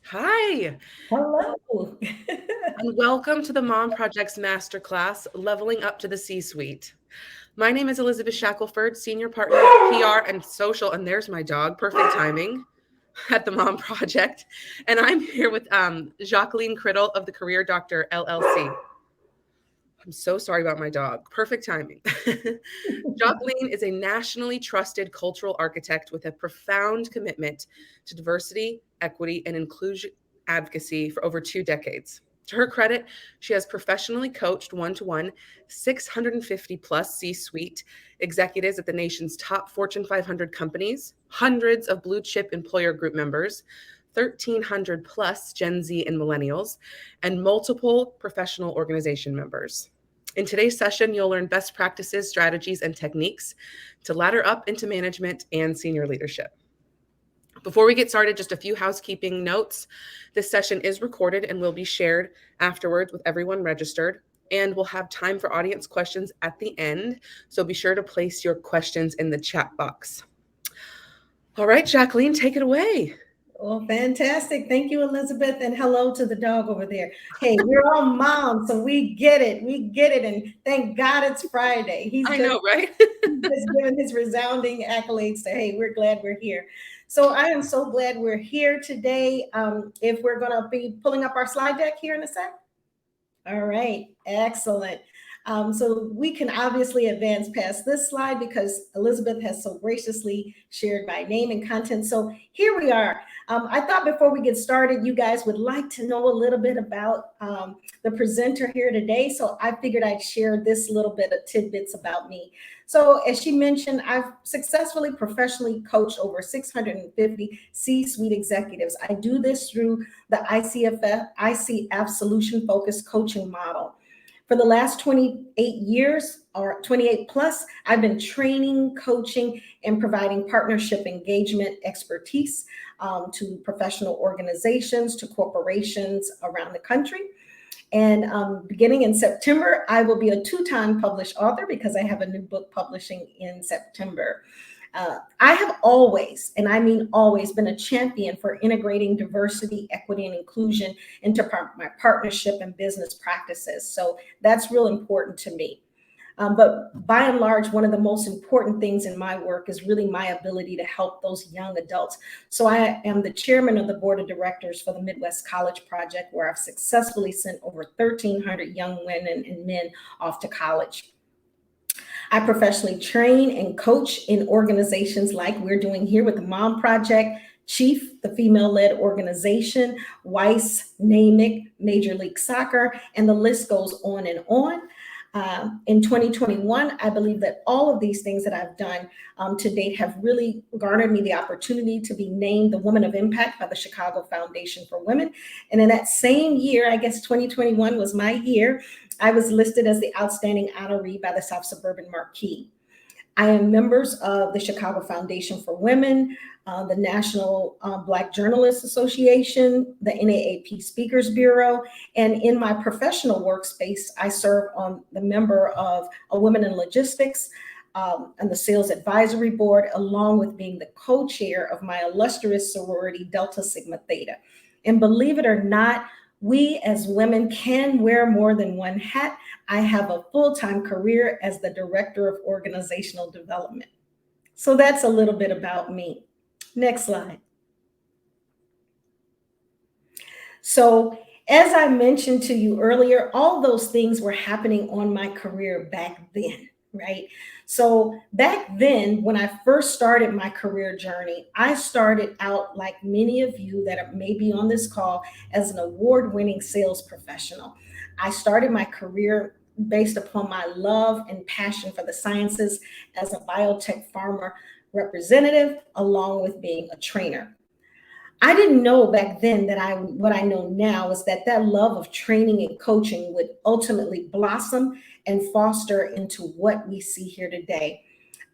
Hi, Hello. and welcome to the Mom Project's Masterclass, Leveling Up to the C-Suite. My name is Elizabeth Shackelford, Senior Partner of PR and Social, and there's my dog, perfect timing, at the Mom Project. And I'm here with Jacqueline Crittle of the Career Doctor LLC. I'm so sorry about my dog. Perfect timing. Jacqueline is a nationally trusted cultural architect with a profound commitment to diversity, equity, and inclusion advocacy for over 2 decades. To her credit, she has professionally coached one-to-one 650 plus C-suite executives at the nation's top Fortune 500 companies, hundreds of blue chip employer group members, 1,300 plus Gen Z and Millennials, and multiple professional organization members. In today's session, you'll learn best practices, strategies, and techniques to ladder up into management and senior leadership. Before we get started, just a few housekeeping notes. This session is recorded and will be shared afterwards with everyone registered. And we'll have time for audience questions at the end. So be sure to place your questions in the chat box. All right, Jacqueline, take it away. Well, fantastic. Thank you, Elizabeth. And hello to the dog over there. Hey, we're all moms, so we get it. We get it. And thank God it's Friday. I know, right? He's just giving his resounding accolades to, hey, we're glad we're here. So I am so glad we're here today. If we're going to be pulling up our slide deck here in a sec. All right, excellent. So we can obviously advance past this slide because Elizabeth has so graciously shared my name and content. So here we are. I thought before we get started, you guys would like to know a little bit about the presenter here today. So I figured I'd share this little bit of tidbits about me. So as she mentioned, I've successfully professionally coached over 650 C-suite executives. I do this through the ICF solution-focused coaching model. For the last 28 years or 28 plus, I've been training, coaching, and providing partnership engagement expertise to professional organizations, to corporations around the country. And beginning in September, I will be a two-time published author because I have a new book publishing in September. I have always, and I mean always, been a champion for integrating diversity, equity, and inclusion into my partnership and business practices. So that's real important to me. But by and large, one of the most important things in my work is really my ability to help those young adults. So I am the chairman of the board of directors for the Midwest College Project, where I've successfully sent over 1,300 young women and men off to college. I professionally train and coach in organizations like we're doing here with the Mom Project, Chief, the female-led organization, WICT, NAMIC, Major League Soccer, and the list goes on and on. In 2021, I believe that all of these things that I've done to date have really garnered me the opportunity to be named the Woman of Impact by the Chicago Foundation for Women. And in that same year, I guess 2021 was my year, I was listed as the Outstanding Honoree by the South Suburban Marquee. I am members of the Chicago Foundation for Women, the National Black Journalists Association, the NAAP Speakers Bureau, and in my professional workspace, I serve on the member of a Women in Logistics and the Sales Advisory Board, along with being the co-chair of my illustrious sorority, Delta Sigma Theta. And believe it or not, we as women can wear more than one hat. I have a full-time career as the Director of Organizational Development. So that's a little bit about me. Next slide. So as I mentioned to you earlier, all those things were happening on my career back then, right? So back then, when I first started my career journey, I started out like many of you that are maybe on this call as an award-winning sales professional. I started my career based upon my love and passion for the sciences as a biotech pharma representative, along with being a trainer. I didn't know back then that what I know now is that love of training and coaching would ultimately blossom and foster into what we see here today.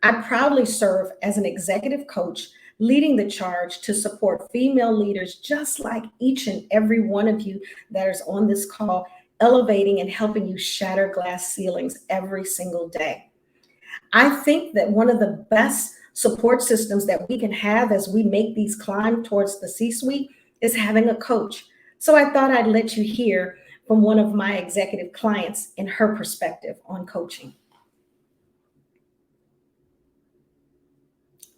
I proudly serve as an executive coach, leading the charge to support female leaders just like each and every one of you that is on this call, elevating and helping you shatter glass ceilings every single day. I think that one of the best support systems that we can have as we make these climb towards the C-suite is having a coach. So I thought I'd let you hear from one of my executive clients in her perspective on coaching.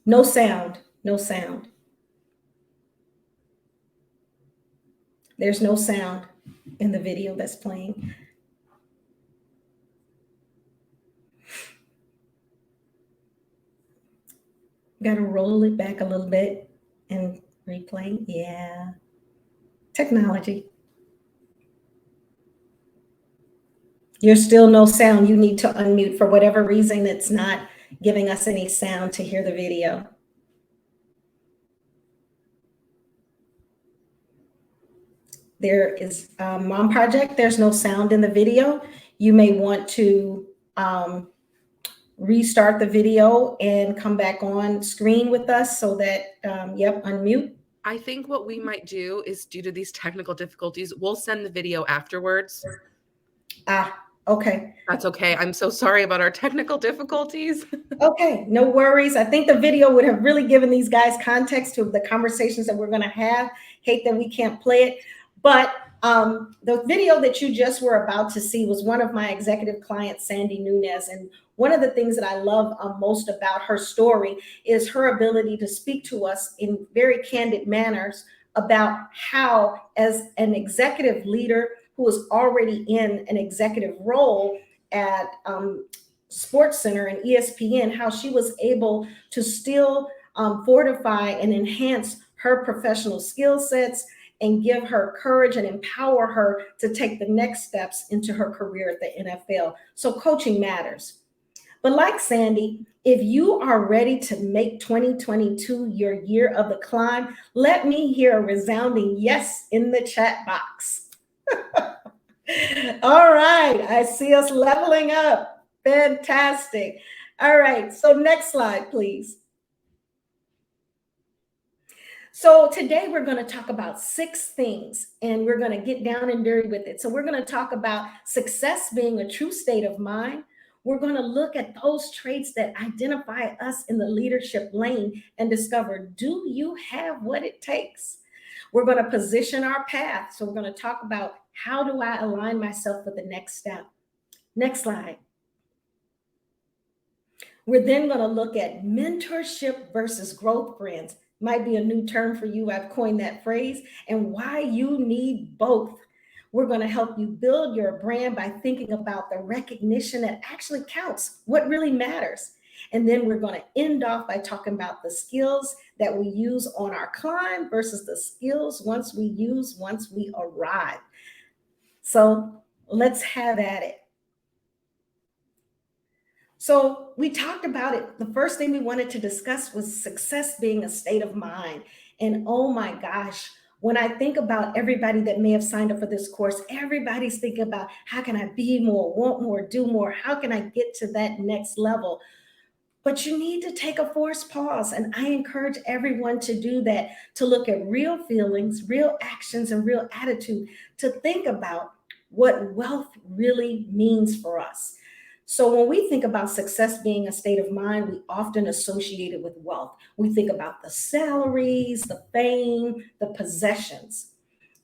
No sound, no sound. There's no sound in the video that's playing. Got to roll it back a little bit and replay. Yeah. Technology. There's still no sound. You need to unmute. For whatever reason, it's not giving us any sound to hear the video. There is Mom Project. There's no sound in the video. You may want to restart the video and come back on screen with us so that, yep, unmute. I think what we might do is, due to these technical difficulties, we'll send the video afterwards. Okay. That's okay. I'm so sorry about our technical difficulties. Okay, no worries. I think the video would have really given these guys context to the conversations that we're going to have. Hate that we can't play it. But the video that you just were about to see was one of my executive clients, Sandy Nunez. And one of the things that I love most about her story is her ability to speak to us in very candid manners about how, as an executive leader who is already in an executive role at Sports Center and ESPN, how she was able to still fortify and enhance her professional skill sets and give her courage and empower her to take the next steps into her career at the NFL. So coaching matters. But like Sandy, if you are ready to make 2022 your year of the climb, let me hear a resounding yes in the chat box. All right, I see us leveling up. Fantastic. All right, so next slide, please. So today we're going to talk about 6 things, and we're going to get down and dirty with it. So we're going to talk about success being a true state of mind. We're going to look at those traits that identify us in the leadership lane and discover, do you have what it takes? We're going to position our path. So we're going to talk about, how do I align myself with the next step? Next slide. We're then going to look at mentorship versus growth friends. Might be a new term for you. I've coined that phrase, and why you need both. We're going to help you build your brand by thinking about the recognition that actually counts, what really matters. And then we're going to end off by talking about the skills that we use on our climb versus the skills once we arrive. So let's have at it. So we talked about it. The first thing we wanted to discuss was success being a state of mind. And oh my gosh, when I think about everybody that may have signed up for this course, everybody's thinking about, how can I be more, want more, do more? How can I get to that next level? But you need to take a forced pause. And I encourage everyone to do that, to look at real feelings, real actions, and real attitude, to think about what wealth really means for us. So when we think about success being a state of mind, we often associate it with wealth. We think about the salaries, the fame, the possessions.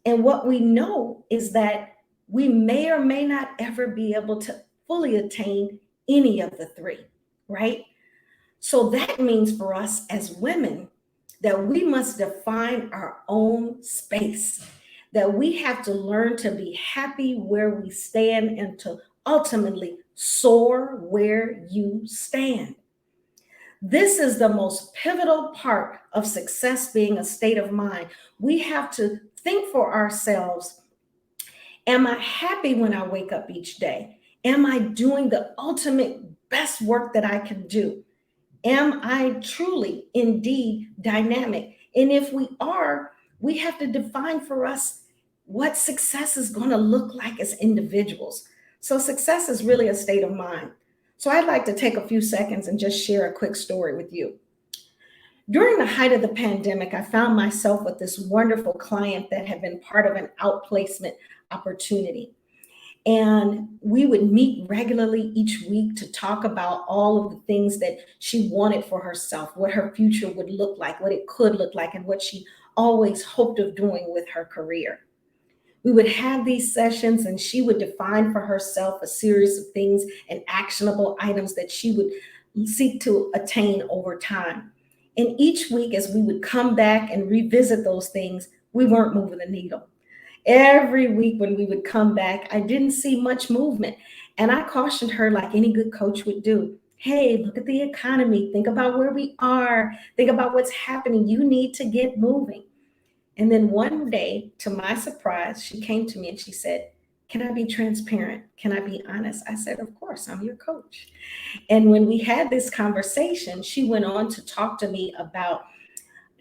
And what we know is that we may or may not ever be able to fully attain any of the 3, right? So that means for us as women that we must define our own space, that we have to learn to be happy where we stand and to ultimately soar where you stand. This is the most pivotal part of success being a state of mind. We have to think for ourselves, am I happy when I wake up each day? Am I doing the ultimate best work that I can do? Am I truly, indeed, dynamic? And if we are, we have to define for us what success is going to look like as individuals. So success is really a state of mind. So I'd like to take a few seconds and just share a quick story with you. During the height of the pandemic, I found myself with this wonderful client that had been part of an outplacement opportunity. And we would meet regularly each week to talk about all of the things that she wanted for herself, what her future would look like, what it could look like, and what she always hoped of doing with her career. We would have these sessions and she would define for herself a series of things and actionable items that she would seek to attain over time. And each week, as we would come back and revisit those things, we weren't moving the needle. Every week when we would come back, I didn't see much movement. And I cautioned her, like any good coach would do, hey, look at the economy. Think about where we are. Think about what's happening. You need to get moving. And then one day, to my surprise, she came to me and she said, can I be transparent? Can I be honest? I said, of course, I'm your coach. And when we had this conversation, she went on to talk to me about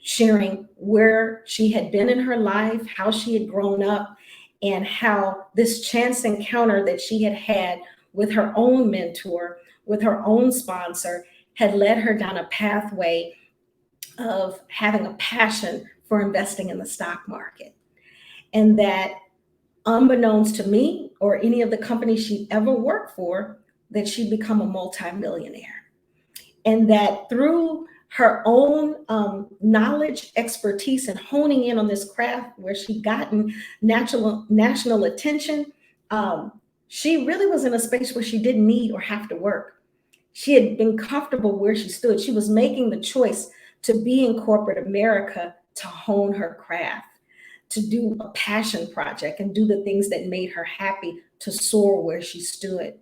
sharing where she had been in her life, how she had grown up, and how this chance encounter that she had had with her own mentor, with her own sponsor, had led her down a pathway of having a passion for investing in the stock market. And that unbeknownst to me or any of the companies she'd ever worked for, that she'd become a multimillionaire. And that through her own knowledge, expertise, and honing in on this craft where she'd gotten national attention, she really was in a space where she didn't need or have to work. She had been comfortable where she stood. She was making the choice to be in corporate America, to hone her craft, to do a passion project and do the things that made her happy, to soar where she stood.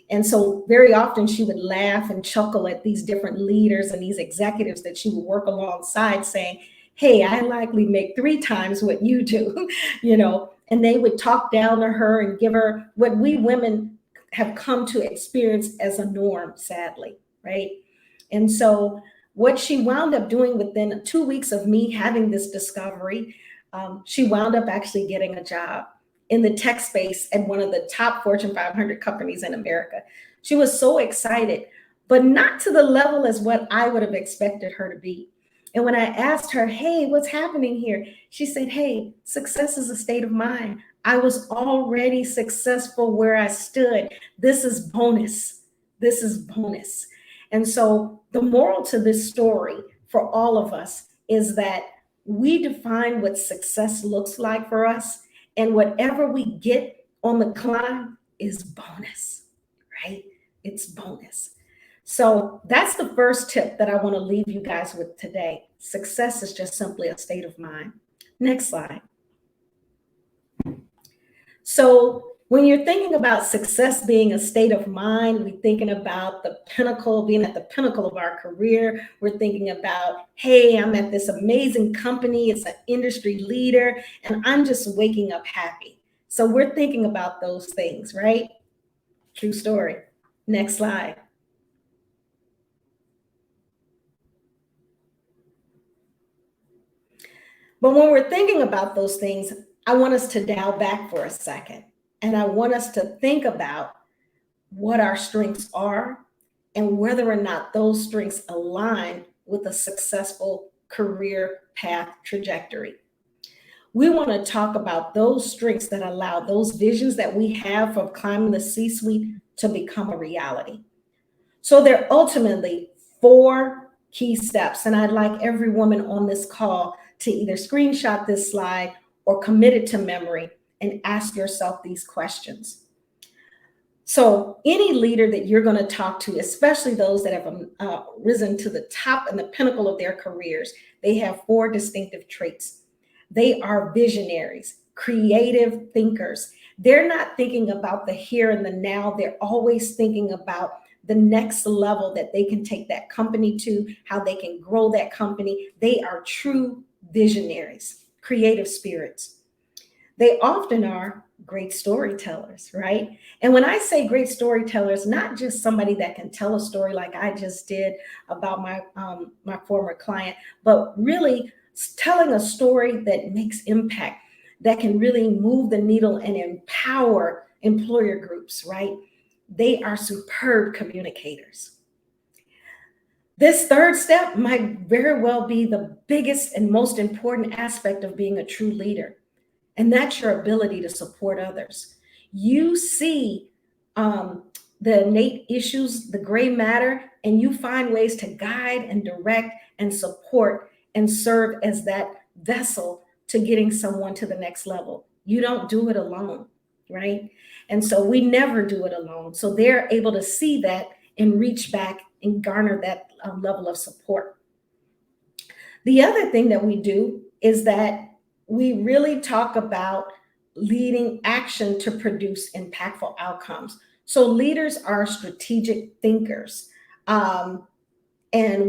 And so very often she would laugh and chuckle at these different leaders and these executives that she would work alongside saying, hey, I likely make 3 times what you do, and they would talk down to her and give her what we women have come to experience as a norm, sadly, right? And so what she wound up doing within 2 weeks of me having this discovery, she wound up actually getting a job in the tech space at one of the top Fortune 500 companies in America. She was so excited, but not to the level as what I would have expected her to be. And when I asked her, hey, what's happening here? She said, hey, success is a state of mind. I was already successful where I stood. This is bonus. This is bonus. And so the moral to this story for all of us is that we define what success looks like for us, and whatever we get on the climb is bonus, right? It's bonus. So that's the first tip that I want to leave you guys with today. Success is just simply a state of mind. Next slide. So when you're thinking about success being a state of mind, we're thinking about the pinnacle, being at the pinnacle of our career. We're thinking about, hey, I'm at this amazing company. It's an industry leader, and I'm just waking up happy. So we're thinking about those things, right? True story. Next slide. But when we're thinking about those things, I want us to dial back for a second. And I want us to think about what our strengths are and whether or not those strengths align with a successful career path trajectory. We want to talk about those strengths that allow those visions that we have for climbing the C-suite to become a reality. So there are ultimately 4 key steps. And I'd like every woman on this call to either screenshot this slide or commit it to memory and ask yourself these questions. So any leader that you're going to talk to, especially those that have risen to the top and the pinnacle of their careers, they have 4 distinctive traits. They are visionaries, creative thinkers. They're not thinking about the here and the now. They're always thinking about the next level that they can take that company to, how they can grow that company. They are true visionaries, creative spirits. They often are great storytellers, right? And when I say great storytellers, not just somebody that can tell a story like I just did about my former client, but really telling a story that makes impact, that can really move the needle and empower employer groups, right? They are superb communicators. This 3rd step might very well be the biggest and most important aspect of being a true leader. And that's your ability to support others. You see the innate issues, the gray matter, and you find ways to guide and direct and support and serve as that vessel to getting someone to the next level. You don't do it alone, right? And so we never do it alone. So they're able to see that and reach back and garner that level of support. The other thing that we do is that we really talk about leading action to produce impactful outcomes. So leaders are strategic thinkers. And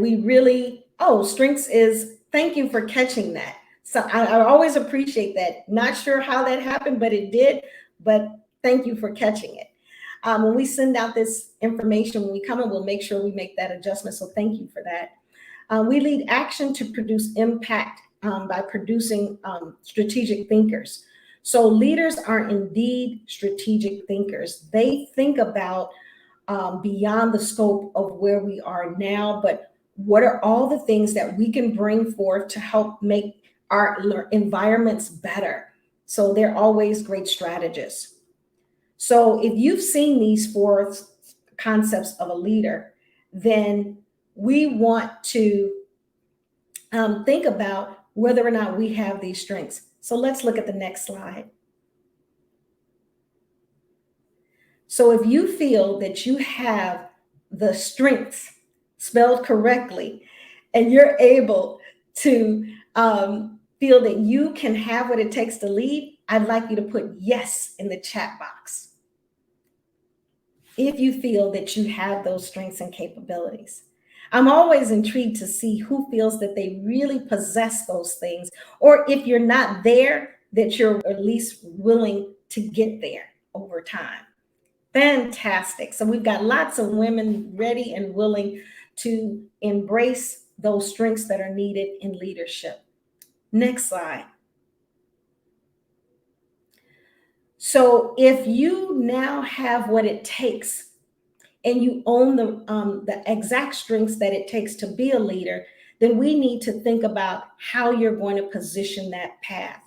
we really, strengths is, thank you for catching that. So I always appreciate that. Not sure how that happened, but it did. But thank you for catching it. When we send out this information, when we come in, we'll make sure we make that adjustment. So thank you for that. We lead action to produce impact by producing strategic thinkers. So leaders are indeed strategic thinkers. They think about beyond the scope of where we are now, but what are all the things that we can bring forth to help make our environments better? So they're always great strategists. So if you've seen these four concepts of a leader, then we want to think about whether or not we have these strengths. So let's look at the next slide. So if you feel that you have the strengths spelled correctly, and you're able to feel that you can have what it takes to lead, I'd like you to put yes in the chat box. If you feel that you have those strengths and capabilities. I'm always intrigued to see who feels that they really possess those things, or if you're not there, that you're at least willing to get there over time. Fantastic. So we've got lots of women ready and willing to embrace those strengths that are needed in leadership. Next slide. So if you now have what it takes and you own the exact strengths that it takes to be a leader, then we need to think about how you're going to position that path.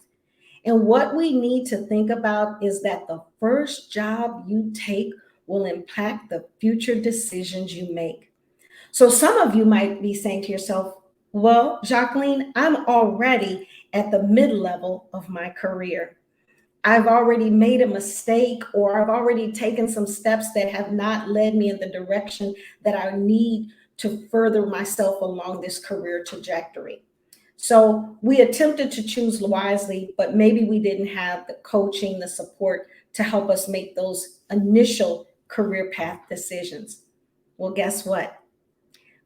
And what we need to think about is that the first job you take will impact the future decisions you make. So some of you might be saying to yourself, well, Jacqueline, I'm already at the mid-level of my career. I've already made a mistake, or I've already taken some steps that have not led me in the direction that I need to further myself along this career trajectory. So we attempted to choose wisely, but maybe we didn't have the coaching, the support to help us make those initial career path decisions. Well, guess what?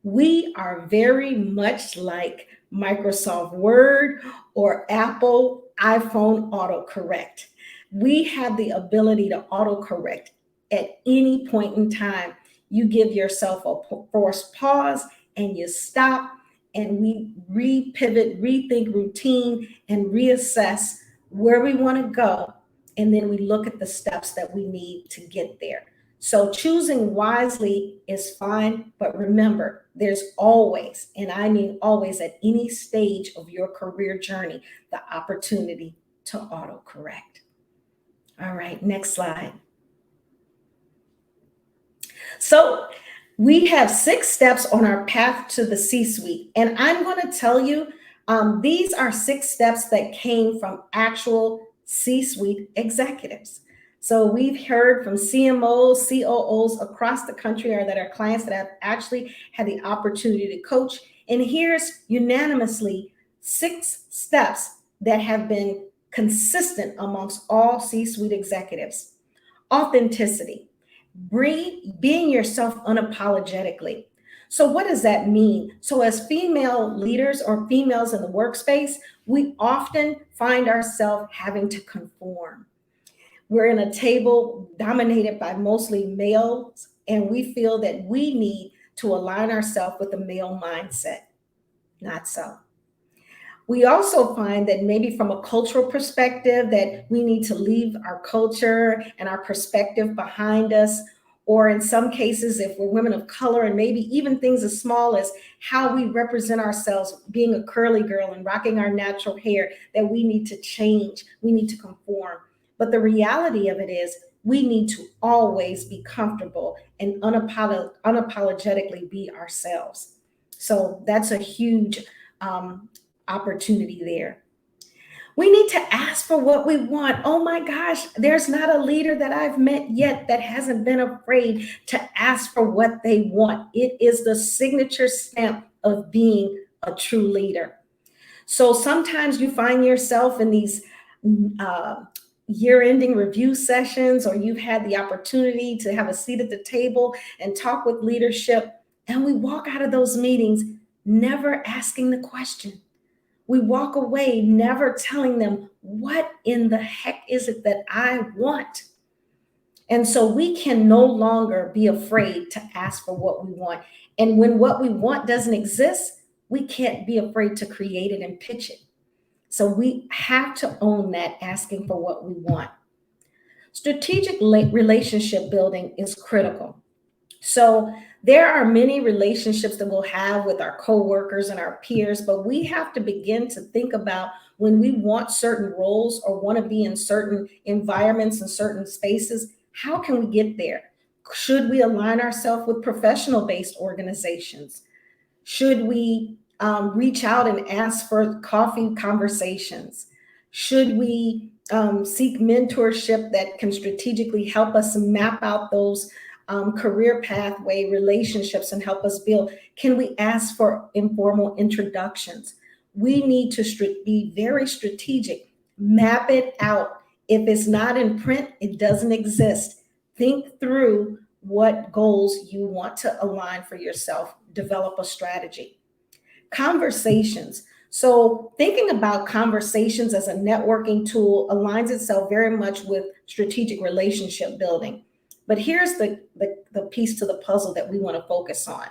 We are very much like Microsoft Word or Apple iPhone autocorrect. We have the ability to autocorrect at any point in time. You give yourself a forced pause and you stop, and we repivot, rethink routine, and reassess where we want to go. And then we look at the steps that we need to get there. So choosing wisely is fine, but remember, there's always, and I mean always at any stage of your career journey, the opportunity to autocorrect. All right, next slide. So we have 6 steps on our path to the C-suite, and I'm going to tell you, these are 6 steps that came from actual C-suite executives. So we've heard from CMOs, COOs across the country, or that are clients that have actually had the opportunity to coach. And here's unanimously 6 steps that have been consistent amongst all C-suite executives. Authenticity, being yourself unapologetically. So what does that mean? So as female leaders or females in the workspace, we often find ourselves having to conform. We're in a table dominated by mostly males, and we feel that we need to align ourselves with the male mindset. Not so. We also find that maybe from a cultural perspective that we need to leave our culture and our perspective behind us, or in some cases, if we're women of color, and maybe even things as small as how we represent ourselves, being a curly girl and rocking our natural hair, that we need to change, we need to conform. But the reality of it is we need to always be comfortable and unapologetically be ourselves. So that's a huge opportunity there. We need to ask for what we want. Oh my gosh, there's not a leader that I've met yet that hasn't been afraid to ask for what they want. It is the signature stamp of being a true leader. So sometimes you find yourself in these year-ending review sessions, or you've had the opportunity to have a seat at the table and talk with leadership, and we walk out of those meetings never asking the question. We walk away never telling them, what in the heck is it that I want? And so we can no longer be afraid to ask for what we want. And when what we want doesn't exist, we can't be afraid to create it and pitch it. So we have to own that asking for what we want. Strategic relationship building is critical. So there are many relationships that we'll have with our coworkers and our peers, but we have to begin to think about when we want certain roles or want to be in certain environments and certain spaces, how can we get there? Should we align ourselves with professional-based organizations? Should we reach out and ask for coffee conversations? Should we seek mentorship that can strategically help us map out those career pathway relationships and help us build? Can we ask for informal introductions? We need to be very strategic, map it out. If it's not in print, it doesn't exist. Think through what goals you want to align for yourself, develop a strategy. Conversations. So thinking about conversations as a networking tool aligns itself very much with strategic relationship building. But here's the piece to the puzzle that we want to focus on.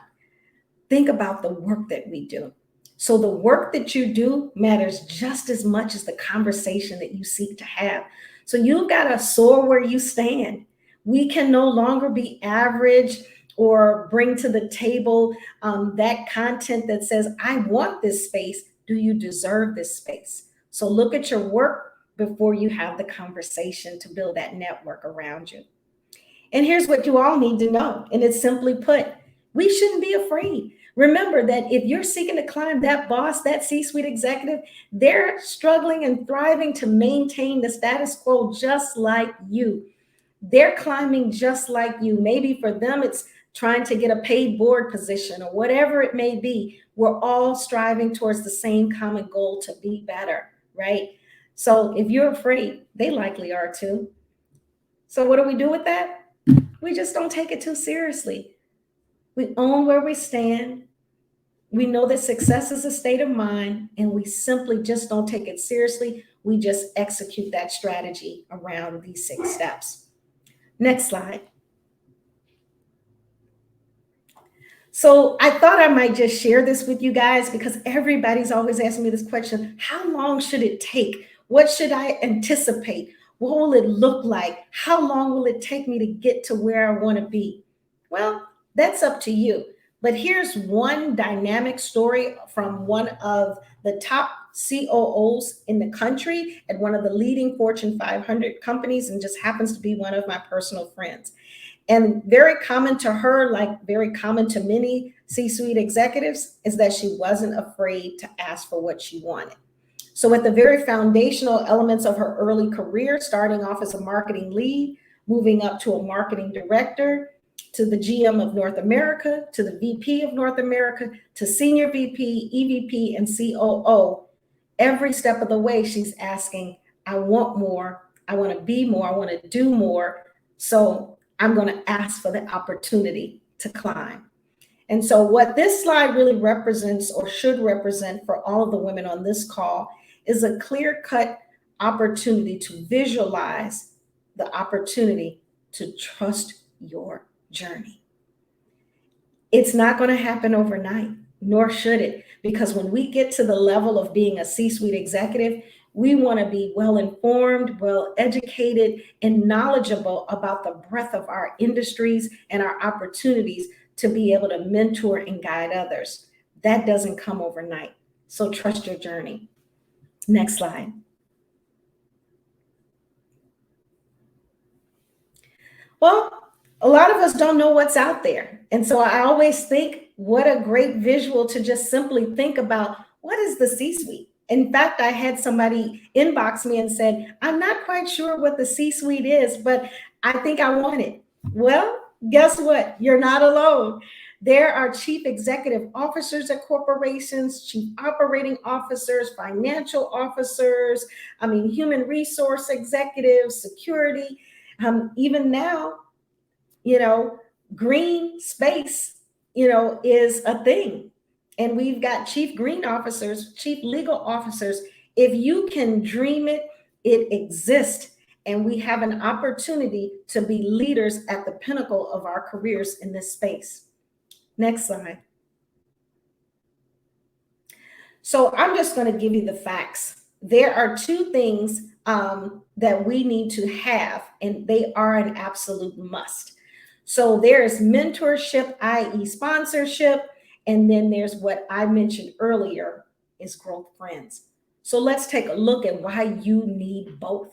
Think about the work that we do. So the work that you do matters just as much as the conversation that you seek to have. So you've got to soar where you stand. We can no longer be average or bring to the table that content that says, I want this space. Do you deserve this space? So look at your work before you have the conversation to build that network around you. And here's what you all need to know. And it's simply put, we shouldn't be afraid. Remember that if you're seeking to climb that boss, that C-suite executive, they're struggling and thriving to maintain the status quo just like you. They're climbing just like you. Maybe for them, it's trying to get a paid board position or whatever it may be. We're all striving towards the same common goal to be better, right? So if you're afraid, they likely are too. So what do we do with that? We just don't take it too seriously. We own where we stand. We know that success is a state of mind, and we simply just don't take it seriously. We just execute that strategy around these 6 steps. Next slide. So I thought I might just share this with you guys because everybody's always asking me this question. How long should it take? What should I anticipate? What will it look like? How long will it take me to get to where I want to be? Well, that's up to you. But here's one dynamic story from one of the top COOs in the country at one of the leading Fortune 500 companies, and just happens to be one of my personal friends. And very common to her, like very common to many C-suite executives, is that she wasn't afraid to ask for what she wanted. So at the very foundational elements of her early career, starting off as a marketing lead, moving up to a marketing director, to the GM of North America, to the VP of North America, to senior VP, EVP, and COO, every step of the way, she's asking, I want more, I want to be more, I want to do more. So I'm going to ask for the opportunity to climb. And so what this slide really represents, or should represent for all of the women on this call, is a clear-cut opportunity to visualize the opportunity to trust your journey. It's not going to happen overnight, nor should it, because when we get to the level of being a C-suite executive, we want to be well-informed, well-educated, and knowledgeable about the breadth of our industries and our opportunities to be able to mentor and guide others. That doesn't come overnight. So trust your journey. Next slide. Well, a lot of us don't know what's out there. And so I always think what a great visual to just simply think about what is the C suite. In fact, I had somebody inbox me and said, I'm not quite sure what the C suite is, but I think I want it. Well, guess what? You're not alone. There are chief executive officers at corporations, chief operating officers, financial officers, human resource executives, security. Even now, you know, green space, is a thing. And we've got chief green officers, chief legal officers. If you can dream it, it exists. And we have an opportunity to be leaders at the pinnacle of our careers in this space. Next slide. So I'm just going to give you the facts. There are two things that we need to have, and they are an absolute must. So there's mentorship, i.e. sponsorship, and then there's what I mentioned earlier is growth friends. So let's take a look at why you need both.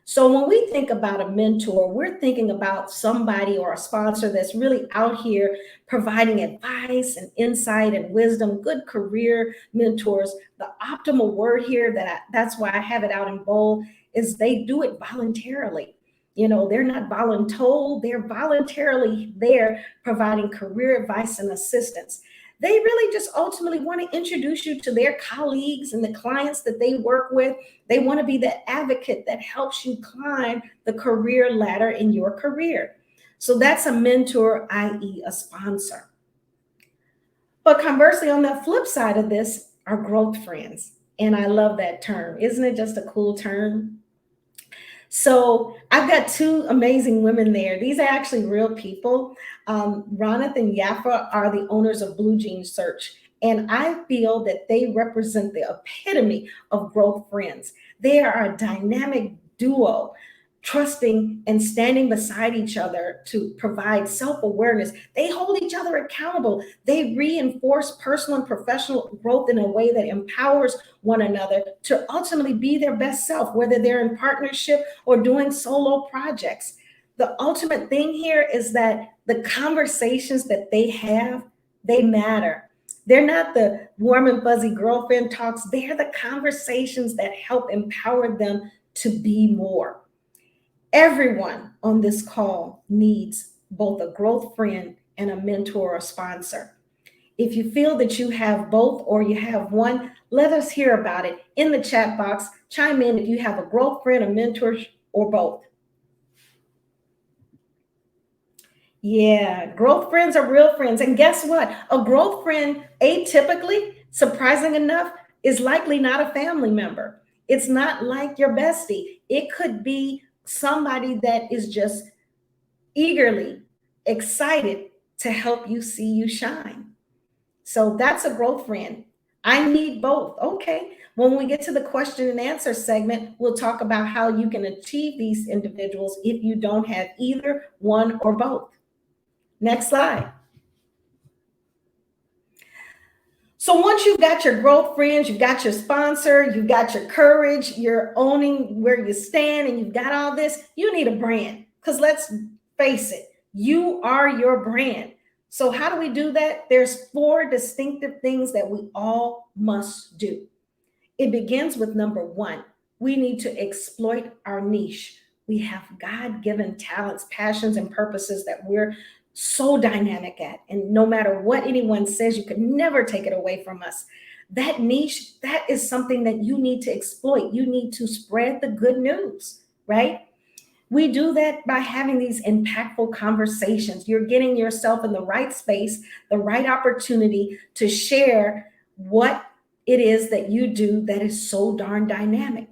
So when we think about a mentor, we're thinking about somebody or a sponsor that's really out here providing advice and insight and wisdom, good career mentors. The optimal word here that's why I have it out in bold is they do it voluntarily. They're not voluntold, they're voluntarily there providing career advice and assistance. They really just ultimately want to introduce you to their colleagues and the clients that they work with. They want to be that advocate that helps you climb the career ladder in your career. So that's a mentor, i.e. a sponsor. But conversely, on the flip side of this are growth friends. And I love that term. Isn't it just a cool term? So I've got two amazing women there. These are actually real people. Ronith and Yafa are the owners of Blue Jean Search. And I feel that they represent the epitome of growth friends. They are a dynamic duo, trusting and standing beside each other to provide self-awareness. They hold each other accountable. They reinforce personal and professional growth in a way that empowers one another to ultimately be their best self, whether they're in partnership or doing solo projects. The ultimate thing here is that the conversations that they have, they matter. They're not the warm and fuzzy girlfriend talks. They're the conversations that help empower them to be more. Everyone on this call needs both a growth friend and a mentor or sponsor. If you feel that you have both or you have one, let us hear about it in the chat box. Chime in if you have a growth friend, a mentor, or both. Yeah, growth friends are real friends. And guess what? A growth friend, atypically, surprising enough, is likely not a family member. It's not like your bestie. It could be somebody that is just eagerly excited to help you see you shine. So that's a growth friend. I need both. Okay. When we get to the question and answer segment, we'll talk about how you can achieve these individuals if you don't have either one or both. Next slide. So once you've got your growth friends, you've got your sponsor, you've got your courage, you're owning where you stand, and you've got all this, you need a brand. Because let's face it, you are your brand. So how do we do that? There's 4 distinctive things that we all must do. It begins with number 1. We need to exploit our niche. We have God-given talents, passions, and purposes that we're so dynamic at. And no matter what anyone says, you could never take it away from us. That niche, that is something that you need to exploit. You need to spread the good news, right? We do that by having these impactful conversations. You're getting yourself in the right space, the right opportunity to share what it is that you do that is so darn dynamic.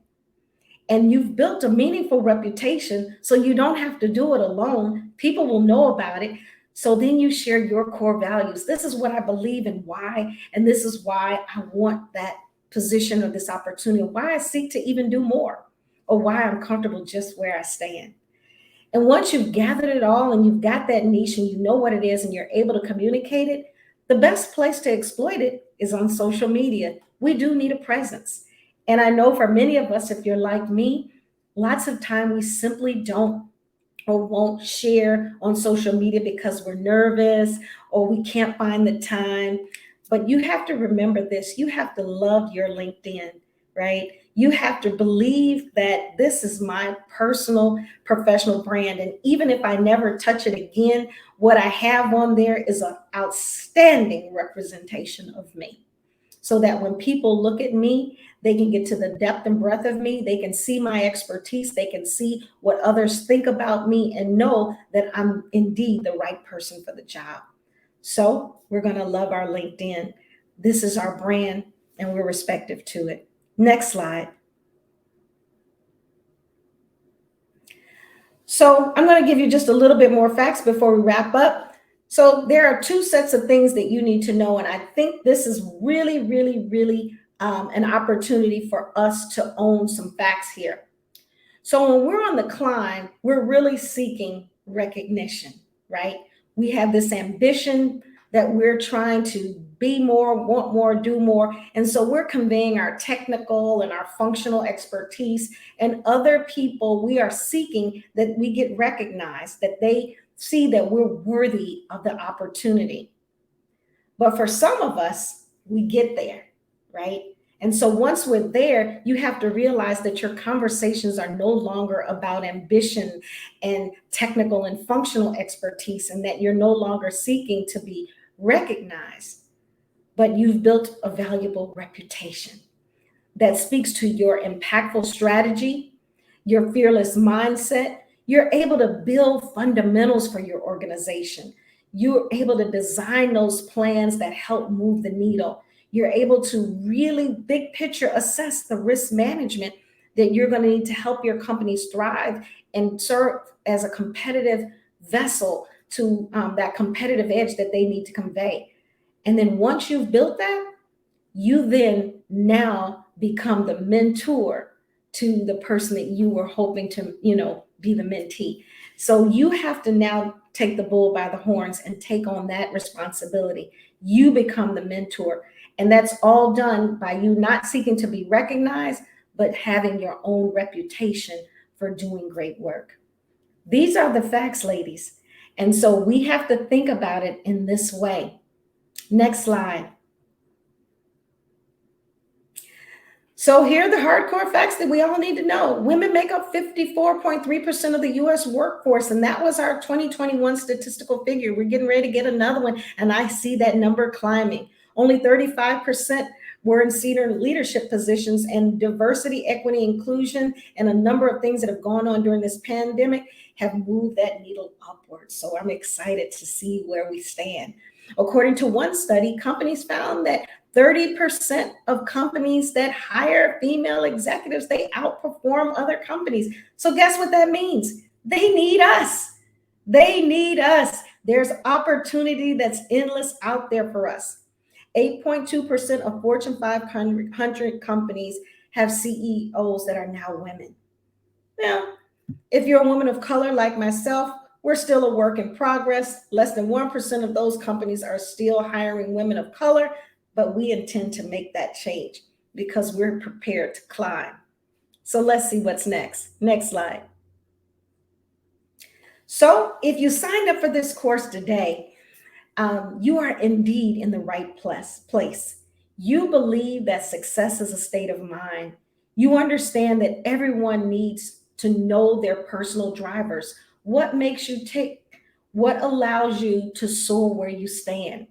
And you've built a meaningful reputation, so you don't have to do it alone. People will know about it. So then you share your core values. This is what I believe and why, and this is why I want that position or this opportunity, why I seek to even do more, or why I'm comfortable just where I stand. And once you've gathered it all and you've got that niche and you know what it is and you're able to communicate it, the best place to exploit it is on social media. We do need a presence. And I know for many of us, if you're like me, lots of time we simply don't or won't share on social media because we're nervous or we can't find the time. But you have to remember this. You have to love your LinkedIn, right? You have to believe that this is my personal professional brand. And even if I never touch it again, what I have on there is an outstanding representation of me. So that when people look at me, they can get to the depth and breadth of me. They can see my expertise. They can see what others think about me and know that I'm indeed the right person for the job. So we're going to love our LinkedIn. This is our brand and we're respective to it. Next slide. So I'm going to give you just a little bit more facts before we wrap up. So there are two sets of things that you need to know. And I think this is really, really, really an opportunity for us to own some facts here. So when we're on the climb, we're really seeking recognition, right? We have this ambition that we're trying to be more, want more, do more. And so we're conveying our technical and our functional expertise, and other people, we are seeking that we get recognized, that they see that we're worthy of the opportunity. But for some of us, we get there, right? And so once we're there, you have to realize that your conversations are no longer about ambition and technical and functional expertise, and that you're no longer seeking to be recognized, but you've built a valuable reputation that speaks to your impactful strategy, your fearless mindset. You're able to build fundamentals for your organization. You're able to design those plans that help move the needle. You're able to really big picture assess the risk management that you're going to need to help your companies thrive and serve as a competitive vessel to that competitive edge that they need to convey. And then once you've built that, you then now become the mentor to the person that you were hoping to, be the mentee. So you have to now take the bull by the horns and take on that responsibility. You become the mentor. And that's all done by you not seeking to be recognized, but having your own reputation for doing great work. These are the facts, ladies. And so we have to think about it in this way. Next slide. So here are the hardcore facts that we all need to know. Women make up 54.3% of the US workforce, and that was our 2021 statistical figure. We're getting ready to get another one, and I see that number climbing. Only 35% were in senior leadership positions, and diversity, equity, inclusion, and a number of things that have gone on during this pandemic have moved that needle upwards. So I'm excited to see where we stand. According to one study, companies found that 30% of companies that hire female executives, they outperform other companies. So guess what that means? They need us. They need us. There's opportunity that's endless out there for us. 8.2% of Fortune 500 companies have CEOs that are now women. Now, if you're a woman of color like myself, we're still a work in progress. Less than 1% of those companies are still hiring women of color, but we intend to make that change because we're prepared to climb. So let's see what's next. Next slide. So if you signed up for this course today, you are indeed in the right place. You believe that success is a state of mind. You understand that everyone needs to know their personal drivers. What makes you tick? What allows you to soar where you stand?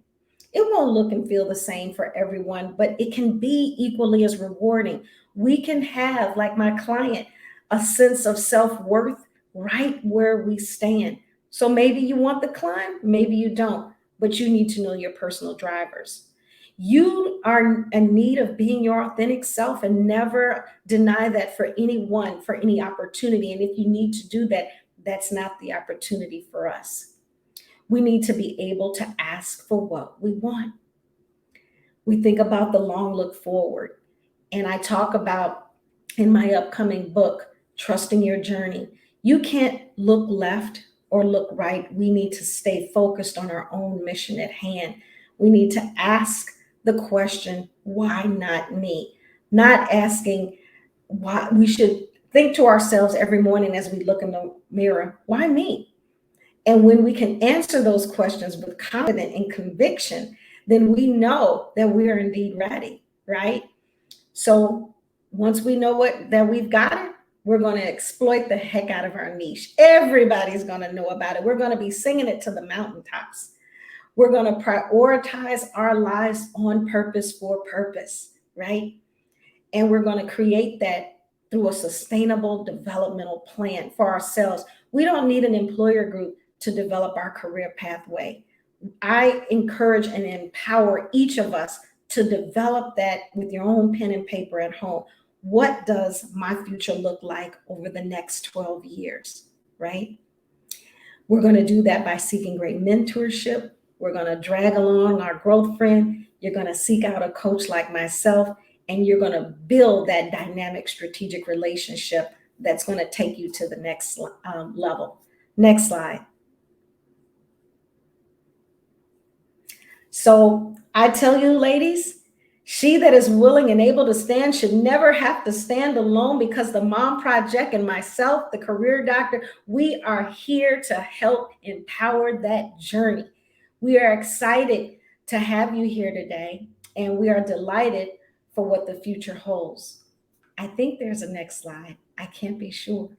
It won't look and feel the same for everyone, but it can be equally as rewarding. We can have, like my client, a sense of self-worth right where we stand. So maybe you want the climb, maybe you don't, but you need to know your personal drivers. You are in need of being your authentic self, and never deny that for anyone, for any opportunity. And if you need to do that, that's not the opportunity for us. We need to be able to ask for what we want. We think about the long look forward. And I talk about in my upcoming book, Trusting Your Journey. You can't look left or look right. We need to stay focused on our own mission at hand. We need to ask the question, why not me? Not asking why we should think to ourselves every morning as we look in the mirror, why me? And when we can answer those questions with confidence and conviction, then we know that we are indeed ready, right? So once we know that we've got it, we're going to exploit the heck out of our niche. Everybody's going to know about it. We're going to be singing it to the mountaintops. We're going to prioritize our lives on purpose for purpose, right? And we're going to create that through a sustainable developmental plan for ourselves. We don't need an employer group to develop our career pathway. I encourage and empower each of us to develop that with your own pen and paper at home. What does my future look like over the next 12 years, right? We're going to do that by seeking great mentorship. We're going to drag along our growth friend. You're going to seek out a coach like myself, and you're going to build that dynamic strategic relationship that's going to take you to the next level. Next slide. So I tell you, ladies, she that is willing and able to stand should never have to stand alone, because the Mom Project and myself, the Career Doctor, we are here to help empower that journey. We are excited to have you here today, and we are delighted for what the future holds. I think there's a next slide. I can't be sure.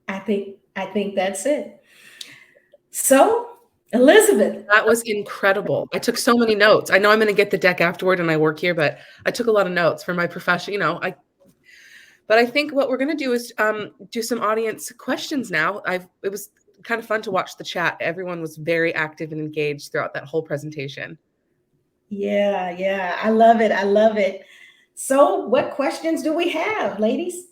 I think that's it. So, Elizabeth. That was incredible. I took so many notes. I know I'm going to get the deck afterward and I work here, but I took a lot of notes for my profession, but I think what we're going to do is do some audience questions now. It was kind of fun to watch the chat. Everyone was very active and engaged throughout that whole presentation. Yeah. I love it. I love it. So what questions do we have, ladies?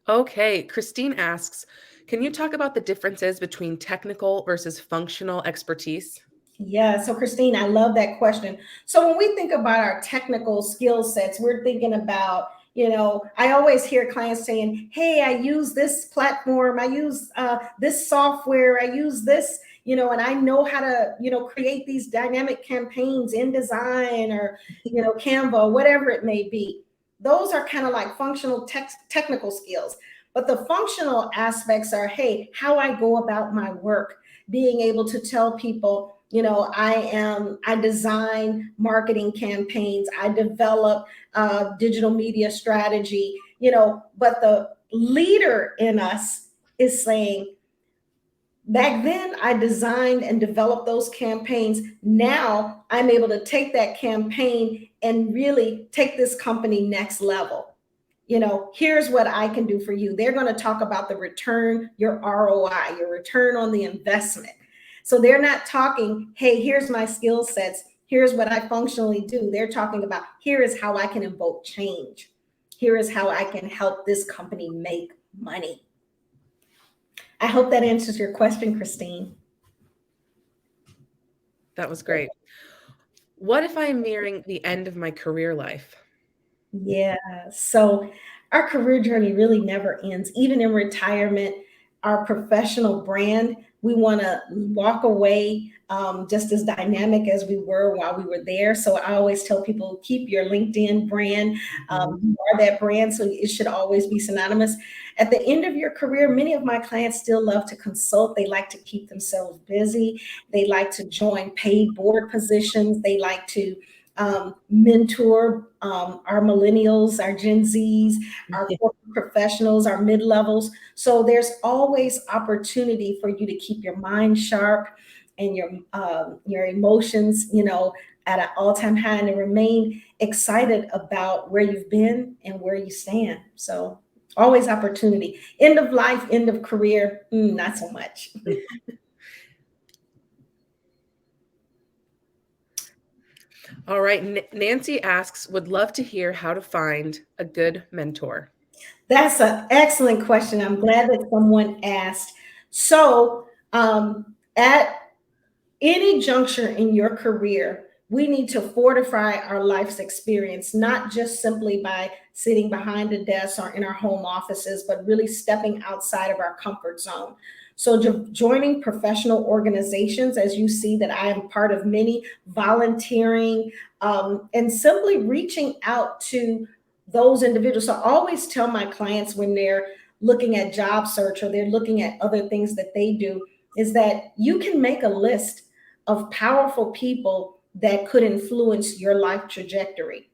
Okay. Christine asks, can you talk about the differences between technical versus functional expertise? Yeah. So Christine, I love that question. So when we think about our technical skill sets, we're thinking about, I always hear clients saying, hey, I use this platform, I use this software, I use this, and I know how to, create these dynamic campaigns in design or, Canva, whatever it may be. Those are kind of like functional technical skills. But the functional aspects are, hey, how I go about my work, being able to tell people, I design marketing campaigns, I develop digital media strategy, but the leader in us is saying, back then I designed and developed those campaigns. Now I'm able to take that campaign and really take this company next level. Here's what I can do for you. They're going to talk about the return, your ROI, your return on the investment. So they're not talking, hey, here's my skill sets, here's what I functionally do. They're talking about, here is how I can invoke change. Here is how I can help this company make money. I hope that answers your question, Christine. That was great. What if I am nearing the end of my career life? Yeah, so our career journey really never ends. Even in retirement, our professional brand, we want to walk away just as dynamic as we were while we were there. So I always tell people, keep your LinkedIn brand. You are that brand, so it should always be synonymous. At the end of your career, many of my clients still love to consult. They like to keep themselves busy. They like to join paid board positions. They like to mentor our millennials, our Gen Zs, our corporate professionals, our mid-levels. So there's always opportunity for you to keep your mind sharp and your emotions, at an all-time high, and to remain excited about where you've been and where you stand. So always opportunity. End of life, end of career, not so much. All right. Nancy asks, would love to hear how to find a good mentor. That's an excellent question. I'm glad that someone asked. So at any juncture in your career, we need to fortify our life's experience, not just simply by sitting behind a desk or in our home offices, but really stepping outside of our comfort zone. So joining professional organizations, as you see that I am part of many, volunteering, and simply reaching out to those individuals. So I always tell my clients when they're looking at job search or they're looking at other things that they do, is that you can make a list of powerful people that could influence your life trajectory.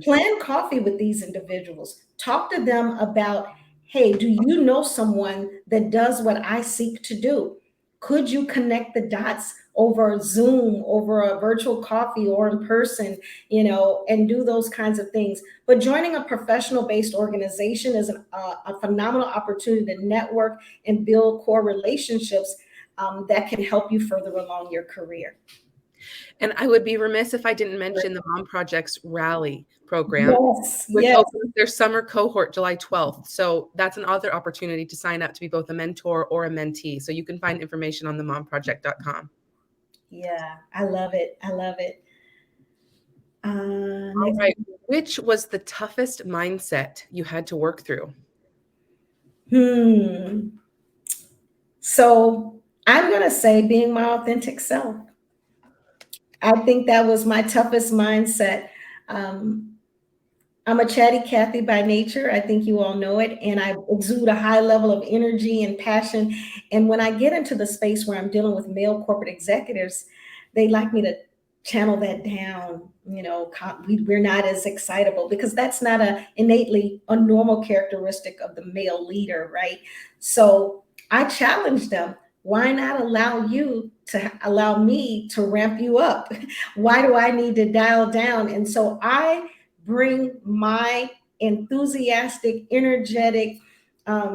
Plan coffee with these individuals. Talk to them about, hey, do you know someone that does what I seek to do? Could you connect the dots over Zoom, over a virtual coffee, or in person, and do those kinds of things? But joining a professional-based organization is a phenomenal opportunity to network and build core relationships that can help you further along your career. And I would be remiss if I didn't mention the Mom Projects Rally program, Yes, which yes. opens their summer cohort July 12th. So that's another opportunity to sign up to be both a mentor or a mentee. So you can find information on themomproject.com. Yeah, I love it. I love it. All right. Which was the toughest mindset you had to work through? So I'm going to say being my authentic self. I think that was my toughest mindset. I'm a chatty Cathy by nature. I think you all know it. And I exude a high level of energy and passion. And when I get into the space where I'm dealing with male corporate executives, they like me to channel that down. We're not as excitable, because that's not innately a normal characteristic of the male leader, right? So I challenge them. Why not allow me to ramp you up? Why do I need to dial down? And so I bring my enthusiastic, energetic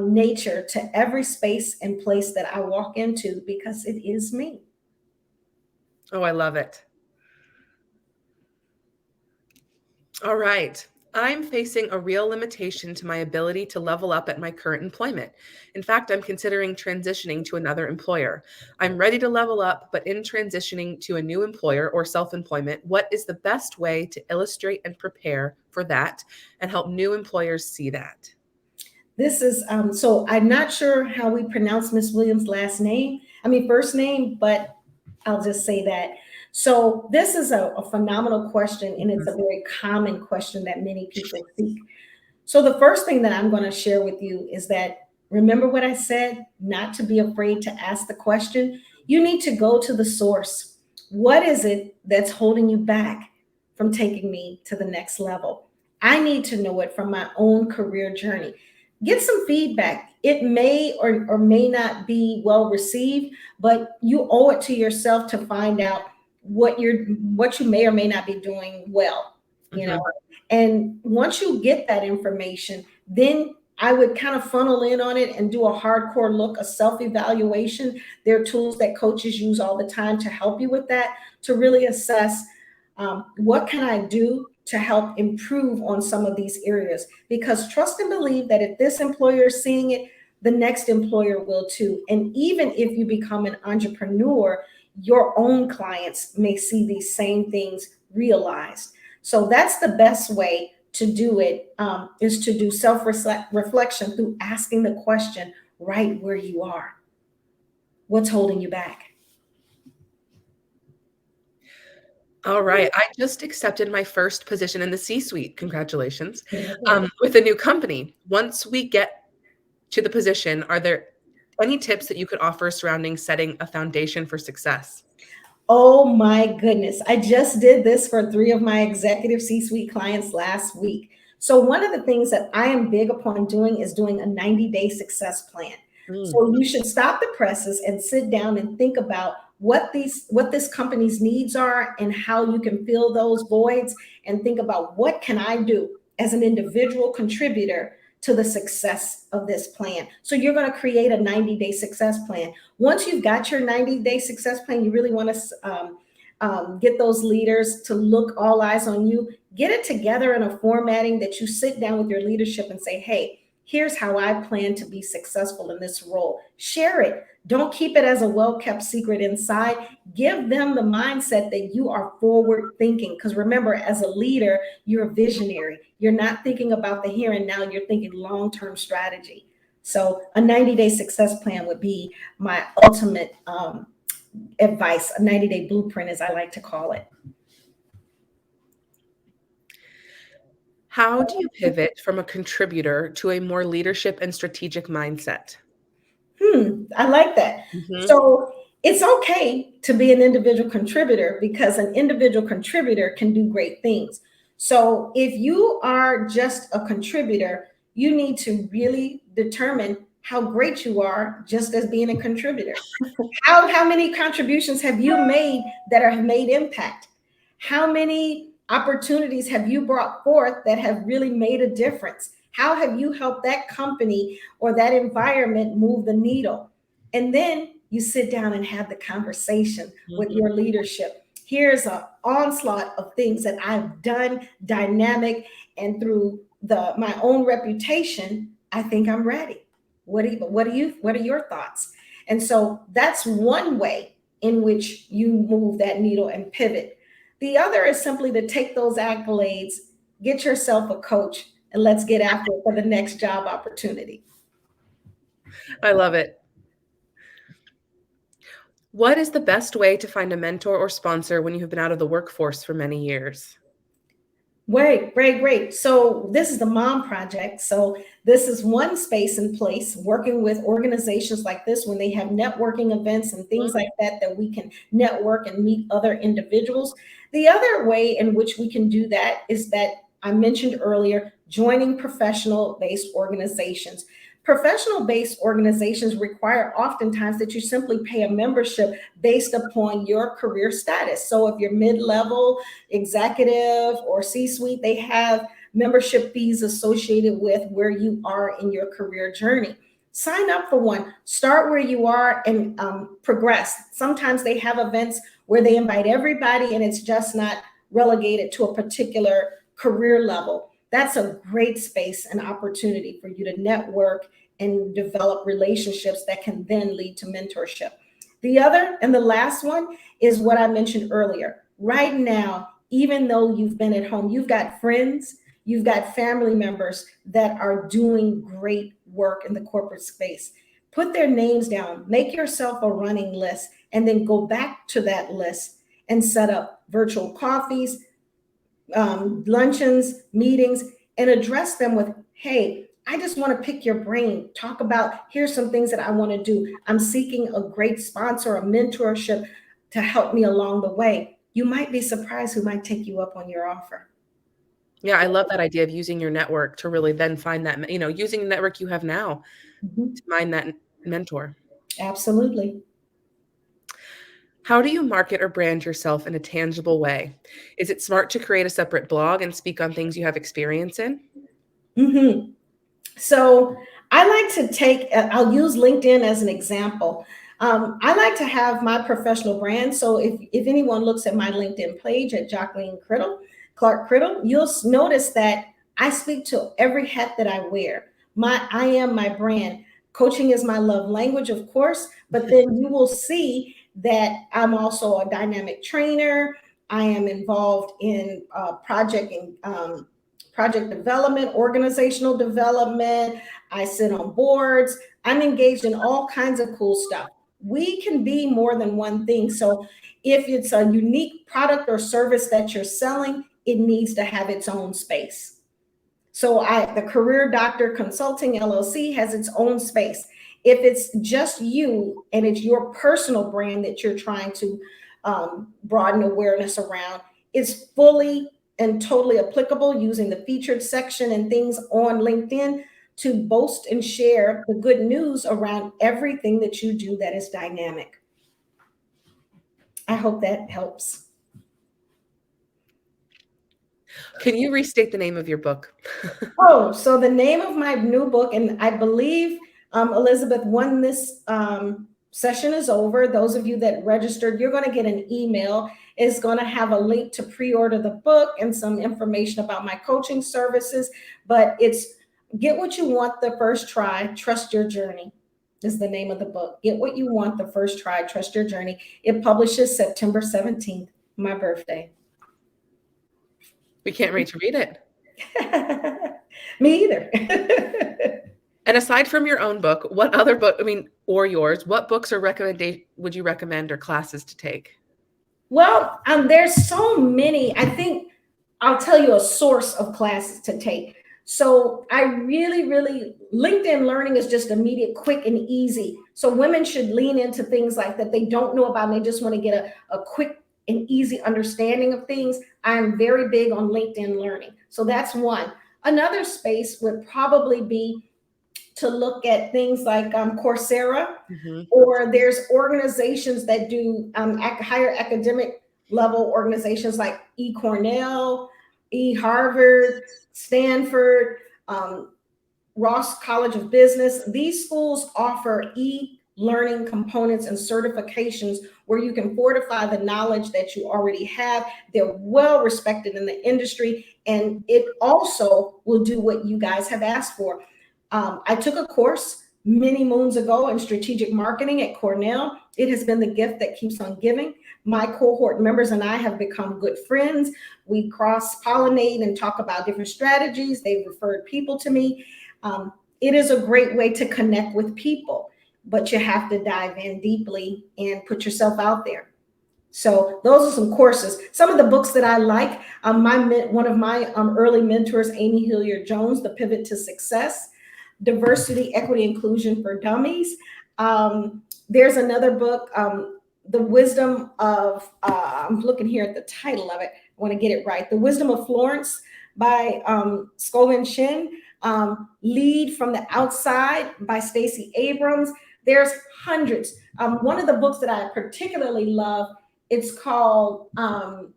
nature to every space and place that I walk into, because it is me. Oh, I love it. All right. I'm facing a real limitation to my ability to level up at my current employment. In fact, I'm considering transitioning to another employer. I'm ready to level up, but in transitioning to a new employer or self-employment, what is the best way to illustrate and prepare for that and help new employers see that? This is, so I'm not sure how we pronounce Miss Williams' first name, but I'll just say that. So this is a phenomenal question, and it's a very common question that many people seek. So the first thing that I'm going to share with you is that, remember what I said, not to be afraid to ask the question. You need to go to the source. What is it that's holding you back from taking me to the next level? I need to know it from my own career journey. Get some feedback. It may or may not be well received, but you owe it to yourself to find out what you may or may not be doing well, And once you get that information, then I would kind of funnel in on it and do a hardcore look, a self-evaluation. There are tools that coaches use all the time to help you with that, to really assess what can I do to help improve on some of these areas. Because trust and believe that if this employer is seeing it, the next employer will too. And even if you become an entrepreneur, your own clients may see these same things realized. So that's the best way to do it, is to do self-reflection through asking the question right where you are. What's holding you back? All right. I just accepted my first position in the C-suite. Congratulations. With a new company. Once we get to the position, are there any tips that you could offer surrounding setting a foundation for success? Oh my goodness. I just did this for 3 of my executive C-suite clients last week. So one of the things that I am big upon doing is doing a 90-day success plan. So you should stop the presses and sit down and think about what this company's needs are and how you can fill those voids, and think about what can I do as an individual contributor to the success of this plan. So you're going to create a 90-day success plan. Once you've got your 90-day success plan, you really want to get those leaders to look all eyes on you. Get it together in a formatting that you sit down with your leadership and say, hey, here's how I plan to be successful in this role. Share it. Don't keep it as a well-kept secret inside. Give them the mindset that you are forward thinking. Because remember, as a leader, you're a visionary. You're not thinking about the here and now. You're thinking long-term strategy. So a 90-day success plan would be my ultimate advice, a 90-day blueprint, as I like to call it. How do you pivot from a contributor to a more leadership and strategic mindset? I like that. Mhm. So it's okay to be an individual contributor because an individual contributor can do great things. So if you are just a contributor, you need to really determine how great you are just as being a contributor. How many contributions have you made that have made impact? How many opportunities have you brought forth that have really made a difference? How have you helped that company or that environment move the needle? And then you sit down and have the conversation with Mhm. your leadership. Here's an onslaught of things that I've done, dynamic, and through my own reputation, I think I'm ready. What are your thoughts? And so that's one way in which you move that needle and pivot. The other is simply to take those accolades, get yourself a coach, and let's get after it for the next job opportunity. I love it. What is the best way to find a mentor or sponsor when you have been out of the workforce for many years? Great. So this is the Mom Project. So this is one space and place working with organizations like this when they have networking events and things like that, that we can network and meet other individuals. The other way in which we can do that is that I mentioned earlier, joining professional-based organizations. Professional-based organizations require oftentimes that you simply pay a membership based upon your career status. So if you're mid-level, executive, or C-suite, they have membership fees associated with where you are in your career journey. Sign up for one, start where you are and progress. Sometimes they have events where they invite everybody and it's just not relegated to a particular career level. That's a great space and opportunity for you to network and develop relationships that can then lead to mentorship. The other and the last one is what I mentioned earlier. Right now, even though you've been at home, you've got friends, you've got family members that are doing great work in the corporate space. Put their names down, make yourself a running list, and then go back to that list and set up virtual coffees, luncheons, meetings, and address them with, hey, I just want to pick your brain. Talk about, here's some things that I want to do. I'm seeking a great sponsor, a mentorship to help me along the way. You might be surprised who might take you up on your offer. Yeah, I love that idea of using your network to really then find that, using the network you have now Mhm. to find that mentor. Absolutely. How do you market or brand yourself in a tangible way? Is it smart to create a separate blog and speak on things you have experience in? Mhm. So I like to I'll use LinkedIn as an example. I like to have my professional brand. So if anyone looks at my LinkedIn page at Jacqueleen Clark Crittle, you'll notice that I speak to every hat that I wear. I am my brand. Coaching is my love language, of course, but then you will see that I'm also a dynamic trainer. I am involved in project development, organizational development. I sit on boards. I'm engaged in all kinds of cool stuff. We can be more than one thing. So if it's a unique product or service that you're selling, it needs to have its own space. So the Career Doctor Consulting LLC has its own space. If it's just you and it's your personal brand that you're trying to broaden awareness around, it's fully and totally applicable using the featured section and things on LinkedIn to boast and share the good news around everything that you do that is dynamic. I hope that helps. Can you restate the name of your book? Oh, so the name of my new book, and I believe, Elizabeth, when this session is over, those of you that registered, you're going to get an email. It's going to have a link to pre-order the book and some information about my coaching services. But it's Get What You Want the First Try, Trust Your Journey is the name of the book. Get What You Want the First Try, Trust Your Journey. It publishes September 17th, my birthday. We can't wait to read it. Me either. And aside from your own book, what other book, or yours, what books or would you recommend or classes to take? Well, there's so many. I think I'll tell you a source of classes to take. So I really, LinkedIn Learning is just immediate, quick, and easy. So women should lean into things like that they don't know about, and they just want to get a quick and easy understanding of things. I'm very big on LinkedIn Learning. So that's one. Another space would probably be to look at things like Coursera, or there's organizations that do higher academic level organizations like eCornell, eHarvard, Stanford, Ross College of Business. These schools offer e-learning components and certifications where you can fortify the knowledge that you already have. They're well respected in the industry, and it also will do what you guys have asked for. I took a course many moons ago in strategic marketing at Cornell. It has been the gift that keeps on giving. My cohort members and I have become good friends. We cross-pollinate and talk about different strategies. They've referred people to me. It is a great way to connect with people, but you have to dive in deeply and put yourself out there. So those are some courses. Some of the books that I like, one of my early mentors, Amy Hilliard-Jones, The Pivot to Success, Diversity, Equity, Inclusion for Dummies. There's another book, The Wisdom of, I'm looking here at the title of it. I want to get it right. The Wisdom of Florence by Scovin Shin. Lead from the Outside by Stacey Abrams. There's hundreds. One of the books that I particularly love, it's called, and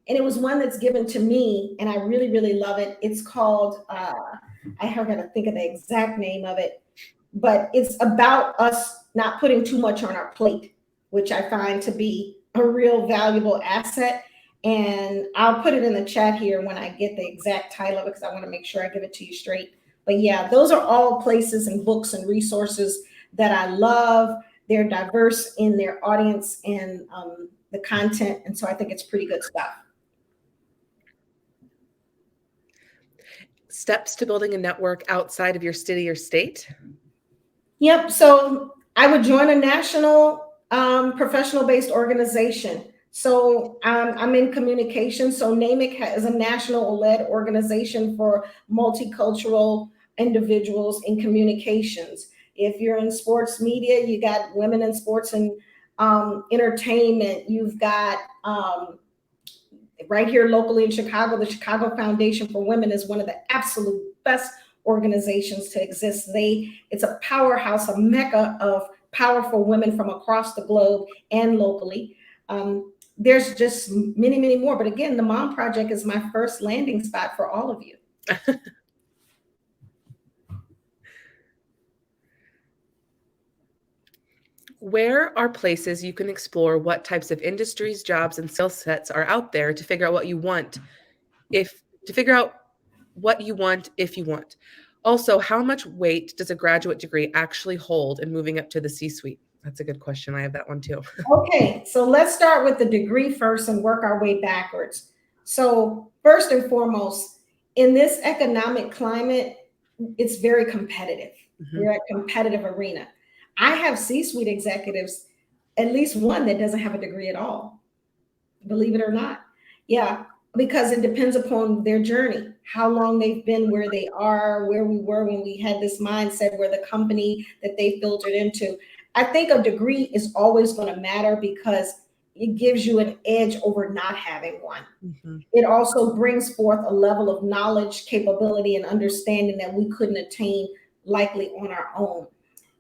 it was one that's given to me, and I really love it. It's called, I have got to think of the exact name of it, but it's about us not putting too much on our plate, which I find to be a real valuable asset. And I'll put it in the chat here when I get the exact title of it, because I want to make sure I give it to you straight. But yeah, those are all places and books and resources that I love. They're diverse in their audience and the content. And so I think it's pretty good stuff. Steps to building a network outside of your city or state? Yep. So I would join a national professional-based organization. So I'm in communication. So NAMIC is a national-led organization for multicultural individuals in communications. If you're in sports media, you got Women in Sports and Entertainment. You've got right here locally in Chicago, the Chicago Foundation for Women is one of the absolute best organizations to exist. It's a powerhouse, a mecca of powerful women from across the globe and locally. There's just many more. But again, the Mom Project is my first landing spot for all of you. Where are places you can explore what types of industries, jobs, and skill sets are out there to figure out what you want, if you want? Also, how much weight does a graduate degree actually hold in moving up to the C-suite? That's a good question. I have that one too. Okay, so let's start with the degree first and work our way backwards. So first and foremost, in this economic climate, it's very competitive. We're at a competitive arena. I have C-suite executives, at least one that doesn't have a degree at all, believe it or not. Yeah, because it depends upon their journey, how long they've been where they are, where we were when we had this mindset, where the company that they filtered into. I think a degree is always going to matter because it gives you an edge over not having one. It also brings forth a level of knowledge, capability, and understanding that we couldn't attain likely on our own.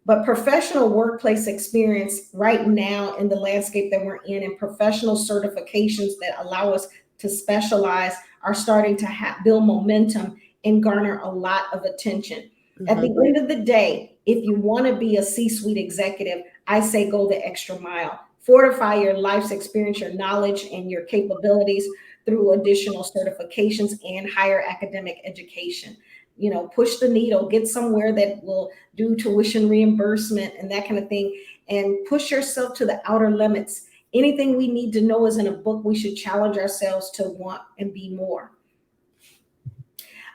But professional workplace experience right now in the landscape that we're in, and professional certifications that allow us to specialize, are starting to build momentum and garner a lot of attention. At the end of the day, if you want to be a C-suite executive, I say go the extra mile. Fortify your life's experience, your knowledge, and your capabilities through additional certifications and higher academic education. You know, push the needle, get somewhere that will do tuition reimbursement and that kind of thing, and push yourself to the outer limits. Anything we need to know is in a book. We should challenge ourselves to want and be more.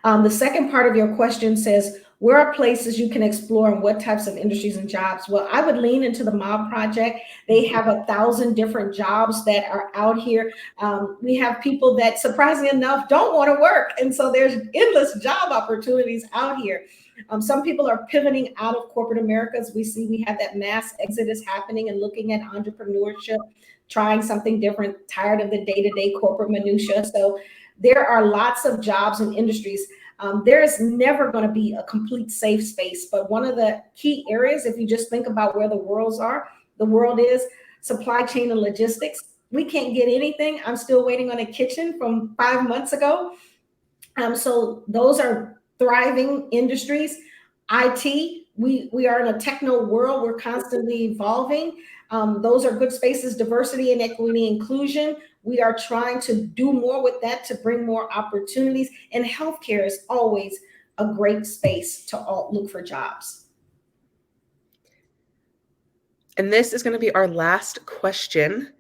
The second part of your question says, Where are places you can explore and what types of industries and jobs? Well, I would lean into the Mob Project. They have 1,000 different jobs that are out here. We have people that, surprisingly enough, don't want to work. And so there's endless job opportunities out here. Some people are pivoting out of corporate America. As we have that mass exodus happening and looking at entrepreneurship, trying something different, tired of the day-to-day corporate minutia. So there are lots of jobs and industries. There's never going to be a complete safe space, but one of the key areas, if you just think about where the world is supply chain and logistics. We can't get anything. I'm still waiting on a kitchen from 5 months ago. So those are thriving industries. IT, we are in a techno world. We're constantly evolving. Those are good spaces. Diversity and equity inclusion. We are trying to do more with that to bring more opportunities. And healthcare is always a great space to look for jobs. And this is going to be our last question.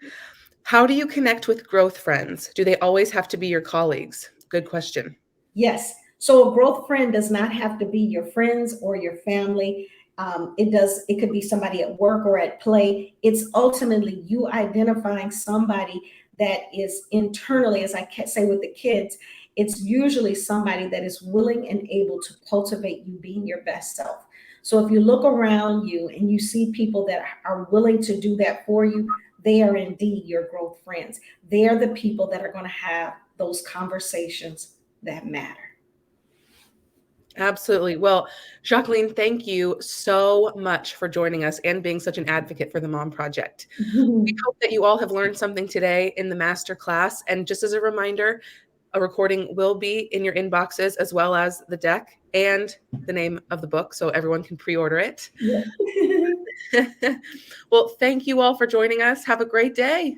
How do you connect with growth friends? Do they always have to be your colleagues? Good question. Yes. So a growth friend does not have to be your friends or your family. It could be somebody at work or at play. It's ultimately you identifying somebody that is internally, as I say with the kids, it's usually somebody that is willing and able to cultivate you being your best self. So if you look around you and you see people that are willing to do that for you, they are indeed your growth friends. They are the people that are going to have those conversations that matter. Absolutely. Well, Jacqueline, thank you so much for joining us and being such an advocate for the Mom Project. We hope that you all have learned something today in the master class. And just as a reminder, a recording will be in your inboxes as well as the deck and the name of the book so everyone can pre-order it. Yeah. Well, thank you all for joining us. Have a great day.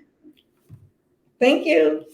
Thank you.